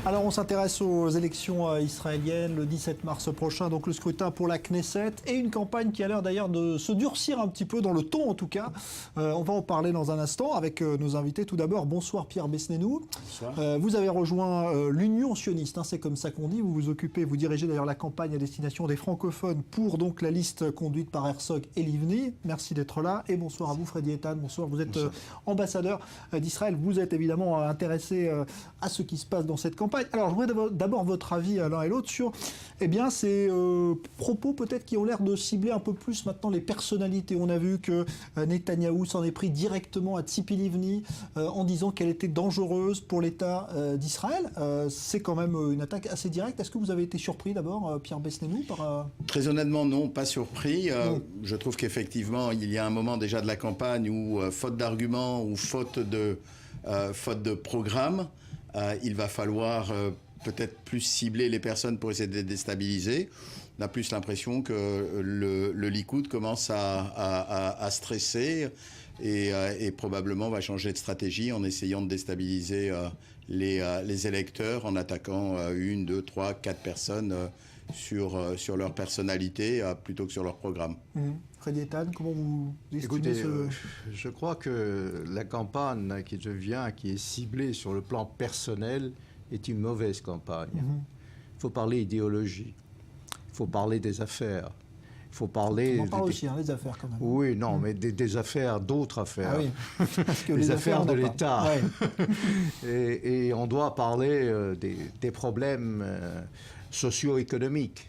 Alors on s'intéresse aux élections israéliennes le 17 mars prochain, donc le scrutin pour la Knesset et une campagne qui a l'air d'ailleurs de se durcir un petit peu dans le ton en tout cas. On va en parler dans un instant avec nos invités. Tout d'abord, bonsoir Pierre Besnénou. Bonsoir. Vous avez rejoint l'Union sioniste, c'est comme ça qu'on dit. Vous dirigez d'ailleurs la campagne à destination des francophones pour donc la liste conduite par Herzog et Livni. Merci d'être là et bonsoir à vous Freddy Eitan. Bonsoir, vous êtes ambassadeur d'Israël. Vous êtes évidemment intéressé à ce qui se passe dans cette campagne. Alors, je voudrais d'abord votre avis l'un et l'autre sur ces propos peut-être qui ont l'air de cibler un peu plus maintenant les personnalités. On a vu que Netanyahou s'en est pris directement à Tzipi Livni en disant qu'elle était dangereuse pour l'État d'Israël. C'est quand même une attaque assez directe. Est-ce que vous avez été surpris d'abord, Pierre Besnénou Très honnêtement, non, pas surpris. Je trouve qu'effectivement, il y a un moment déjà de la campagne où, faute d'arguments ou faute de programme, il va falloir peut-être plus cibler les personnes pour essayer de les déstabiliser. On a plus l'impression que le Likoud commence à stresser et probablement va changer de stratégie en essayant de déstabiliser les électeurs en attaquant 1, 2, 3, 4 personnes sur leur personnalité plutôt que sur leur programme. Freddy Eitan, comment vous estimez je crois que la campagne qui est ciblée sur le plan personnel est une mauvaise campagne. Il faut parler idéologie, il faut parler des affaires. Il faut parler... On en parle aussi, des affaires quand même. Oui, non, mais des affaires, d'autres affaires. Ah oui. Parce que les affaires de l'État. Ouais. Et on doit parler des problèmes socio-économiques.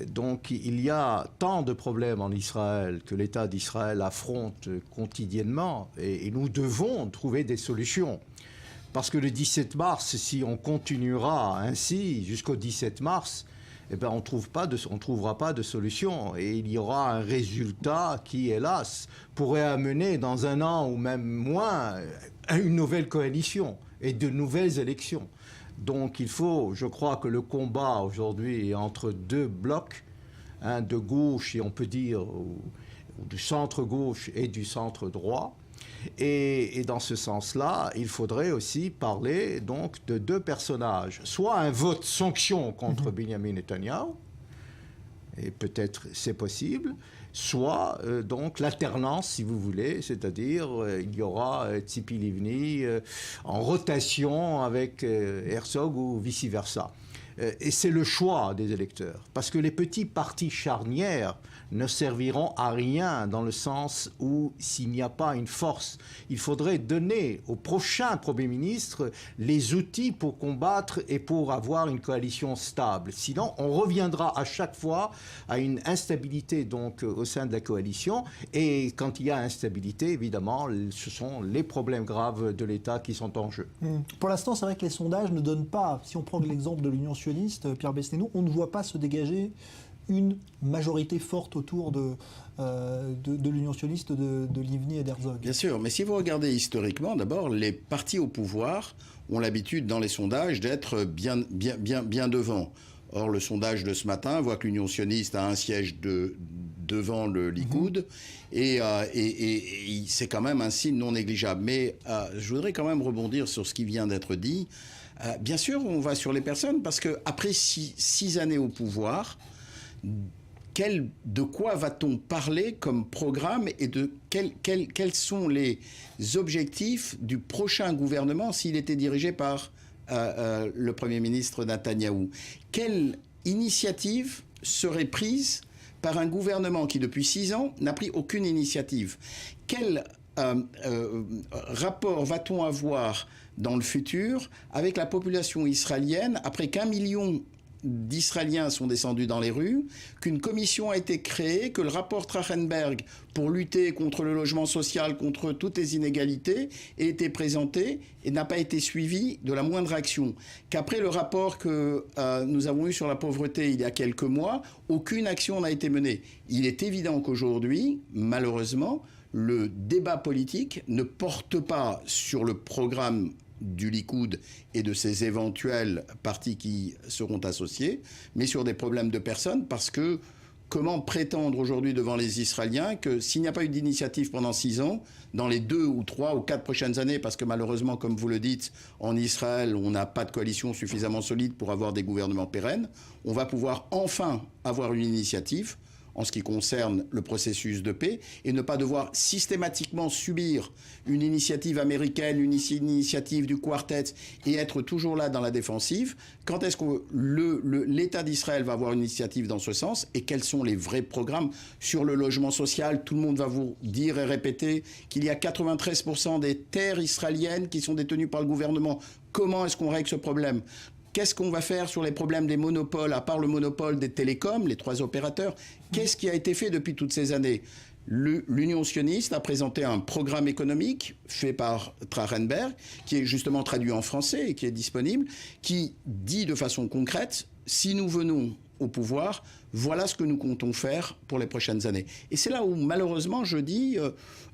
Donc il y a tant de problèmes en Israël que l'État d'Israël affronte quotidiennement et nous devons trouver des solutions. Parce que le 17 mars, si on continuera ainsi jusqu'au 17 mars, on ne trouvera pas de solution. Et il y aura un résultat qui, hélas, pourrait amener dans un an ou même moins à une nouvelle coalition et de nouvelles élections. Donc je crois que le combat aujourd'hui est entre deux blocs, de gauche et on peut dire du centre-gauche et du centre-droit. Et dans ce sens-là, il faudrait aussi parler donc de deux personnages. Soit un vote sanction contre Benjamin Netanyahou, et peut-être c'est possible, soit donc l'alternance, si vous voulez, c'est-à-dire il y aura Tzipi Livni en rotation avec Herzog ou vice-versa. Et c'est le choix des électeurs, parce que les petits partis charnières ne serviront à rien dans le sens où s'il n'y a pas une force, il faudrait donner au prochain Premier ministre les outils pour combattre et pour avoir une coalition stable. Sinon, on reviendra à chaque fois à une instabilité donc au sein de la coalition. Et quand il y a instabilité, évidemment, ce sont les problèmes graves de l'État qui sont en jeu. Pour l'instant, c'est vrai que les sondages ne donnent pas, si on prend l'exemple de l'Union sioniste, Pierre Besnénou, on ne voit pas se dégager une majorité forte autour de l'Union sioniste de Livni et d'Herzog. Bien sûr, mais si vous regardez historiquement, d'abord, les partis au pouvoir ont l'habitude dans les sondages d'être bien devant. Or, le sondage de ce matin voit que l'Union sioniste a un siège devant le Likoud et c'est quand même un signe non négligeable. Mais je voudrais quand même rebondir sur ce qui vient d'être dit. Bien sûr, on va sur les personnes parce qu'après 6 années au pouvoir, de quoi va-t-on parler comme programme et quels sont les objectifs du prochain gouvernement s'il était dirigé par le Premier ministre Netanyahou? Quelle initiative serait prise par un gouvernement qui, depuis 6 ans, n'a pris aucune initiative? Quel rapport va-t-on avoir dans le futur avec la population israélienne après qu'1 million d'Israéliens sont descendus dans les rues, qu'une commission a été créée, que le rapport Trachtenberg pour lutter contre le logement social, contre toutes les inégalités, a été présenté et n'a pas été suivi de la moindre action. Qu'après le rapport que nous avons eu sur la pauvreté il y a quelques mois, aucune action n'a été menée. Il est évident qu'aujourd'hui, malheureusement, le débat politique ne porte pas sur le programme du Likoud et de ses éventuels partis qui seront associés, mais sur des problèmes de personnes parce que comment prétendre aujourd'hui devant les Israéliens que s'il n'y a pas eu d'initiative pendant 6 ans, dans les 2 ou 3 ou 4 prochaines années, parce que malheureusement, comme vous le dites, en Israël, on n'a pas de coalition suffisamment solide pour avoir des gouvernements pérennes, on va pouvoir enfin avoir une initiative en ce qui concerne le processus de paix et ne pas devoir systématiquement subir une initiative américaine, une initiative du Quartet et être toujours là dans la défensive. Quand est-ce que l'État d'Israël va avoir une initiative dans ce sens et quels sont les vrais programmes sur le logement social? Tout le monde va vous dire et répéter qu'il y a 93% des terres israéliennes qui sont détenues par le gouvernement. Comment est-ce qu'on règle ce problème? Qu'est-ce qu'on va faire sur les problèmes des monopoles, à part le monopole des télécoms, les 3 opérateurs? Qu'est-ce qui a été fait depuis toutes ces années? L'Union sioniste a présenté un programme économique fait par Trachenberg, qui est justement traduit en français et qui est disponible, qui dit de façon concrète, si nous venons au pouvoir, voilà ce que nous comptons faire pour les prochaines années. Et c'est là où, malheureusement, je dis,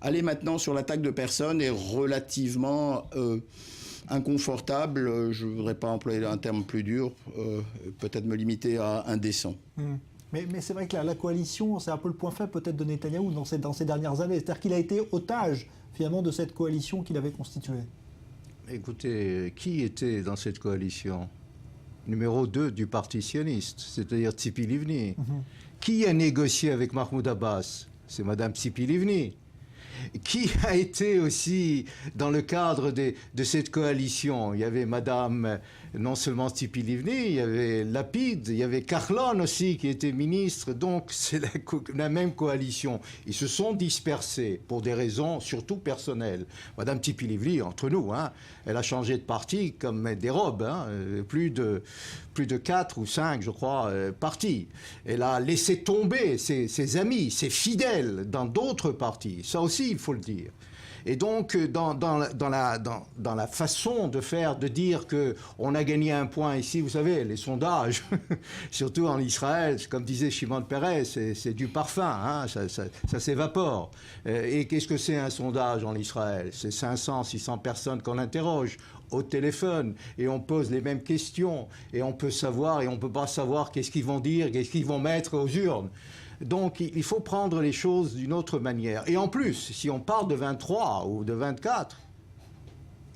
aller maintenant sur l'attaque de personnes est relativement inconfortable. Je ne voudrais pas employer un terme plus dur, peut-être me limiter à indécent. Mais c'est vrai que la coalition, c'est un peu le point faible peut-être de Netanyahou dans ces dernières années. C'est-à-dire qu'il a été otage, finalement, de cette coalition qu'il avait constituée. Écoutez, qui était dans cette coalition? Numéro 2 du parti sioniste, c'est-à-dire Tzipi Livni. Qui a négocié avec Mahmoud Abbas? C'est Madame Tzipi Livni. Qui a été aussi dans le cadre de cette coalition? Il y avait Madame, non seulement Tzipi Livni, il y avait Lapid, il y avait Kahlon aussi qui était ministre, donc c'est la même coalition. Ils se sont dispersés pour des raisons surtout personnelles. Madame Tzipi Livni, entre nous, hein, elle a changé de parti comme des robes, hein, plus de 4 ou 5, je crois, partis. Elle a laissé tomber ses amis, ses fidèles dans d'autres partis. Ça aussi, il faut le dire. Et donc, dans la façon de faire, de dire qu'on a gagné un point ici, vous savez, les sondages, surtout en Israël, comme disait Shimon Peres, c'est du parfum, hein, ça s'évapore. Et qu'est-ce que c'est un sondage en Israël? C'est 500, 600 personnes qu'on interroge au téléphone et on pose les mêmes questions et on peut savoir et on ne peut pas savoir qu'est-ce qu'ils vont dire, qu'est-ce qu'ils vont mettre aux urnes. Donc il faut prendre les choses d'une autre manière. Et en plus, si on parle de 23 ou de 24,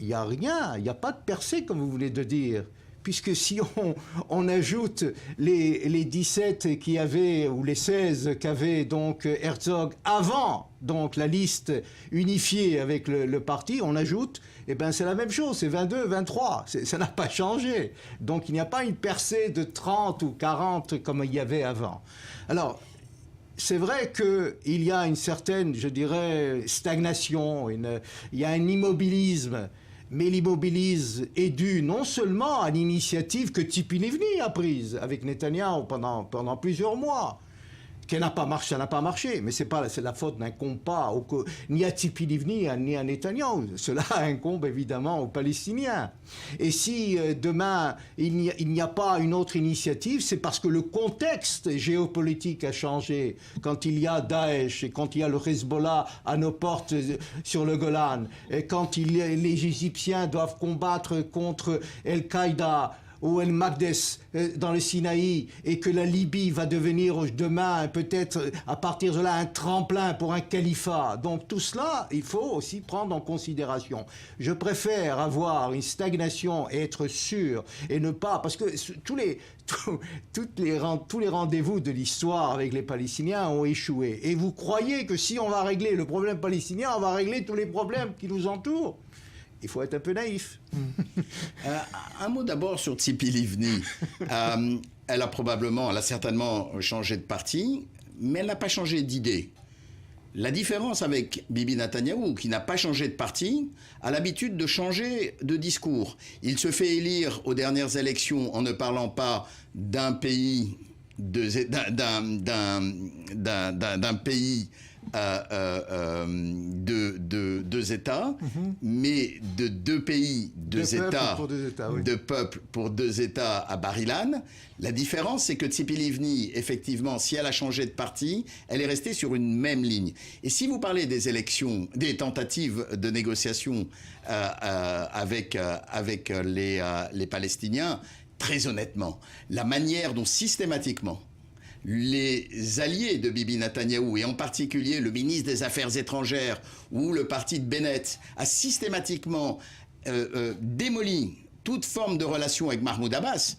il n'y a rien, il n'y a pas de percée comme vous venez de dire. Puisque si on ajoute les 17 qui avaient, ou les 16 qu'avait donc Herzog avant donc la liste unifiée avec le parti, on ajoute, eh ben c'est la même chose, c'est 22, 23, ça n'a pas changé. Donc il n'y a pas une percée de 30 ou 40 comme il y avait avant. Alors, c'est vrai qu'il y a une certaine, je dirais, stagnation, il y a un immobilisme. Mais l'immobilisme est dû non seulement à l'initiative que Tzipi Livni a prise avec Netanyahou pendant plusieurs mois, ça n'a pas marché, mais c'est la faute n'incombe pas ni à Tzipi Livni ni à Netanyahou. Cela incombe évidemment aux Palestiniens. Et si demain il n'y a pas une autre initiative, c'est parce que le contexte géopolitique a changé. Quand il y a Daesh et quand il y a le Hezbollah à nos portes sur le Golan, et quand les Égyptiens doivent combattre contre Al-Qaïda ou El Magdes dans le Sinaï, et que la Libye va devenir demain, peut-être à partir de là, un tremplin pour un califat. Donc tout cela, il faut aussi prendre en considération. Je préfère avoir une stagnation et être sûr, et ne pas... Parce que tous les rendez-vous de l'histoire avec les Palestiniens ont échoué. Et vous croyez que si on va régler le problème palestinien, on va régler tous les problèmes qui nous entourent? Il faut être un peu naïf. Un mot d'abord sur Tzipi Livni. Elle a certainement changé de parti, mais elle n'a pas changé d'idée. La différence avec Bibi Netanyahou, qui n'a pas changé de parti, a l'habitude de changer de discours. Il se fait élire aux dernières élections en ne parlant pas d'un pays, d'un pays de deux États, mais de deux pays, deux États, deux peuples pour deux États à Bar-Ilan. La différence, c'est que Tzipi Livni, effectivement, si elle a changé de parti, elle est restée sur une même ligne. Et si vous parlez des élections, des tentatives de négociation avec les Palestiniens, très honnêtement, la manière dont systématiquement les alliés de Bibi Netanyahou, et en particulier le ministre des Affaires étrangères ou le parti de Bennett, a systématiquement démoli toute forme de relation avec Mahmoud Abbas,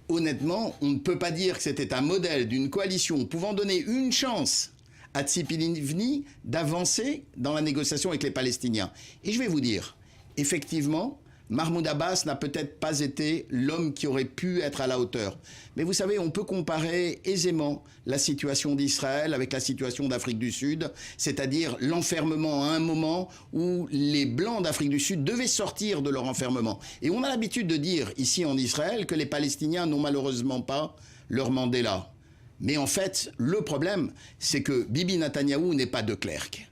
honnêtement, on ne peut pas dire que c'était un modèle d'une coalition pouvant donner une chance à Tzipi Livni d'avancer dans la négociation avec les Palestiniens. Et je vais vous dire, effectivement, Mahmoud Abbas n'a peut-être pas été l'homme qui aurait pu être à la hauteur. Mais vous savez, on peut comparer aisément la situation d'Israël avec la situation d'Afrique du Sud, c'est-à-dire l'enfermement à un moment où les Blancs d'Afrique du Sud devaient sortir de leur enfermement. Et on a l'habitude de dire ici en Israël que les Palestiniens n'ont malheureusement pas leur Mandela. Mais en fait, le problème, c'est que Bibi Netanyahou n'est pas de Klerk.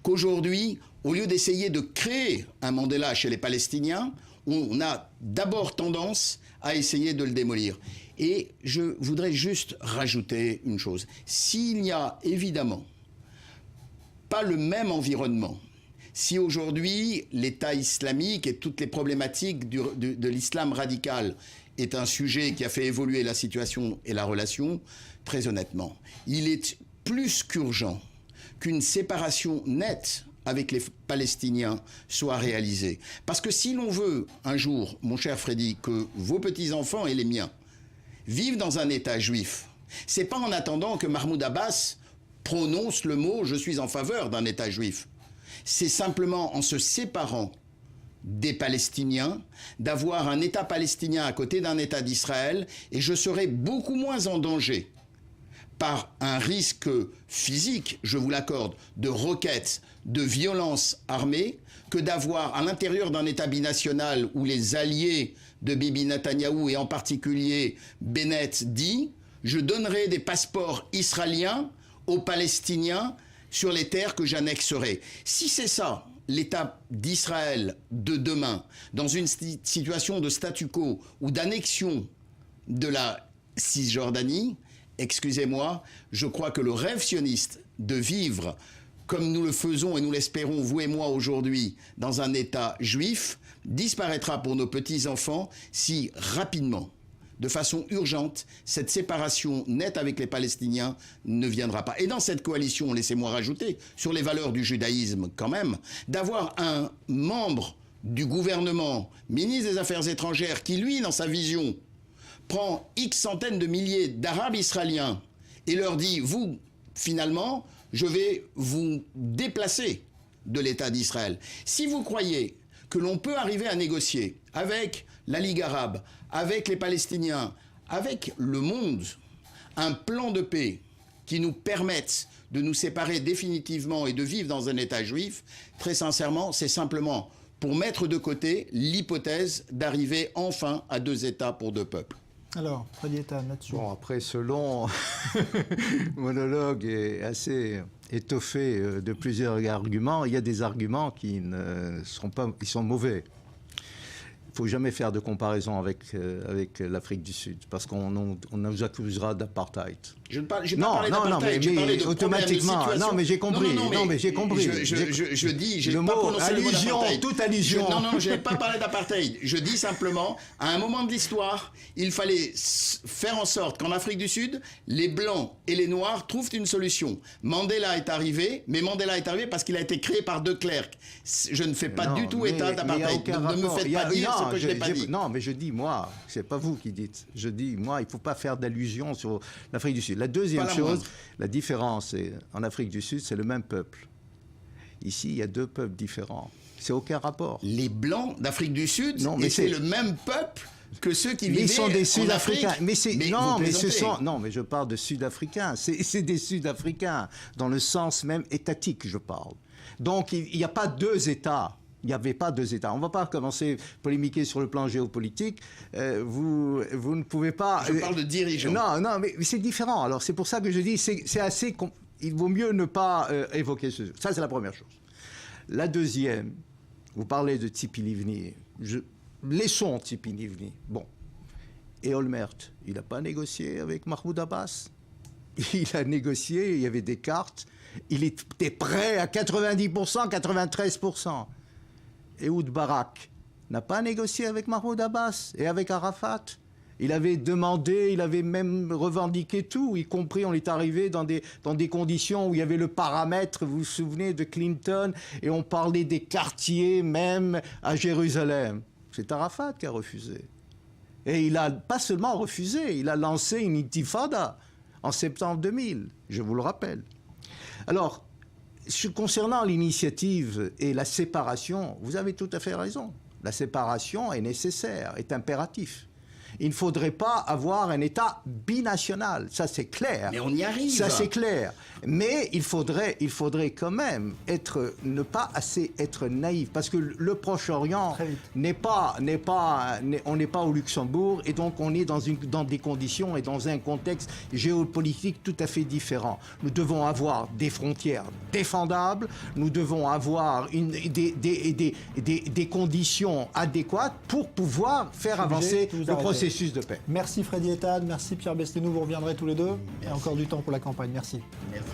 Qu'aujourd'hui, au lieu d'essayer de créer un Mandela chez les Palestiniens, on a d'abord tendance à essayer de le démolir. Et je voudrais juste rajouter une chose. S'il n'y a évidemment pas le même environnement, si aujourd'hui l'État islamique et toutes les problématiques de l'islam radical est un sujet qui a fait évoluer la situation et la relation, très honnêtement, il est plus qu'urgent qu'une séparation nette avec les Palestiniens soit réalisée. Parce que si l'on veut un jour, mon cher Freddy, que vos petits-enfants et les miens vivent dans un État juif, c'est pas en attendant que Mahmoud Abbas prononce le mot « je suis en faveur d'un État juif ». C'est simplement en se séparant des Palestiniens, d'avoir un État palestinien à côté d'un État d'Israël, et je serai beaucoup moins en danger par un risque physique, je vous l'accorde, de requêtes, de violences armées, que d'avoir à l'intérieur d'un État binational où les alliés de Bibi Netanyahou, et en particulier Bennett, dit « je donnerai des passeports israéliens aux Palestiniens sur les terres que j'annexerai ». Si c'est ça, l'État d'Israël de demain, dans une situation de statu quo ou d'annexion de la Cisjordanie, excusez-moi, je crois que le rêve sioniste de vivre comme nous le faisons et nous l'espérons, vous et moi aujourd'hui, dans un État juif, disparaîtra pour nos petits-enfants si rapidement, de façon urgente, cette séparation nette avec les Palestiniens ne viendra pas. Et dans cette coalition, laissez-moi rajouter, sur les valeurs du judaïsme quand même, d'avoir un membre du gouvernement, ministre des Affaires étrangères, qui lui, dans sa vision, prend X centaines de milliers d'Arabes israéliens et leur dit, vous, finalement, je vais vous déplacer de l'État d'Israël. Si vous croyez que l'on peut arriver à négocier avec la Ligue arabe, avec les Palestiniens, avec le monde, un plan de paix qui nous permette de nous séparer définitivement et de vivre dans un État juif, très sincèrement, c'est simplement pour mettre de côté l'hypothèse d'arriver enfin à 2 États pour 2 peuples. Alors, Freddy Ethan, là-dessus. Bon, après, ce long monologue est assez étoffé de plusieurs arguments. Il y a des arguments qui ne sont pas, qui sont mauvais. Il ne faut jamais faire de comparaison avec l'Afrique du Sud, parce qu'on nous accusera d'apartheid. Je n'ai pas parlé d'apartheid, j'ai parlé de automatiquement. Non, mais j'ai compris. Non, mais j'ai compris. Je dis, j'ai le pas mot prononcé le mot d'apartheid. toute allusion. Non, je n'ai pas parlé d'apartheid. Je dis simplement, à un moment de l'histoire, il fallait faire en sorte qu'en Afrique du Sud, les Blancs et les Noirs trouvent une solution. Mandela est arrivé, mais Mandela est arrivé parce qu'il a été créé par De Klerk. Je ne fais pas du tout état d'apartheid. Ne me faites pas dire ce que je n'ai pas dit. Non, mais je dis, moi, c'est pas vous qui dites. Je dis, moi, il ne faut pas faire d'allusion sur l'Afrique du Sud. La deuxième chose, la différence, en Afrique du Sud, c'est le même peuple. Ici, il y a 2 peuples différents. C'est aucun rapport. Les Blancs d'Afrique du Sud, c'est le même peuple que ceux qui vivaient ils sont des Sud-Africains. Mais je parle de Sud-Africains. C'est des Sud-Africains, dans le sens même étatique, je parle. Donc, il n'y a pas 2 États. Il n'y avait pas 2 États. On ne va pas commencer à polémiquer sur le plan géopolitique. Vous ne pouvez pas... Je parle de dirigeants. Non, mais c'est différent. Alors, c'est pour ça que je dis, c'est assez... Il vaut mieux ne pas évoquer ce... Ça, c'est la première chose. La deuxième, vous parlez de Tzipi Livni. Laissons Tzipi Livni. Bon. Et Olmert, il n'a pas négocié avec Mahmoud Abbas. Il a négocié, il y avait des cartes. Il était prêt à 90%, 93%. Ehud Barak n'a pas négocié avec Mahmoud Abbas et avec Arafat. Il avait demandé, il avait même revendiqué tout, y compris on est arrivé dans des conditions où il y avait le paramètre, vous vous souvenez de Clinton, et on parlait des quartiers même à Jérusalem. C'est Arafat qui a refusé. Et il a pas seulement refusé, il a lancé une intifada en septembre 2000, je vous le rappelle. Alors, concernant l'initiative et la séparation, vous avez tout à fait raison. La séparation est nécessaire, est impératif. Il ne faudrait pas avoir un État binational, ça c'est clair. Mais on y arrive. Ça c'est clair. Mais il faudrait quand même ne pas assez être naïf, parce que le Proche-Orient on n'est pas au Luxembourg, et donc on est dans des conditions et dans un contexte géopolitique tout à fait différent. Nous devons avoir des frontières défendables, nous devons avoir des conditions adéquates pour pouvoir faire avancer le processus de paix. Merci Freddy Ethan, merci Pierre Besténou, vous reviendrez tous les deux. Et encore du temps pour la campagne, merci. Merci.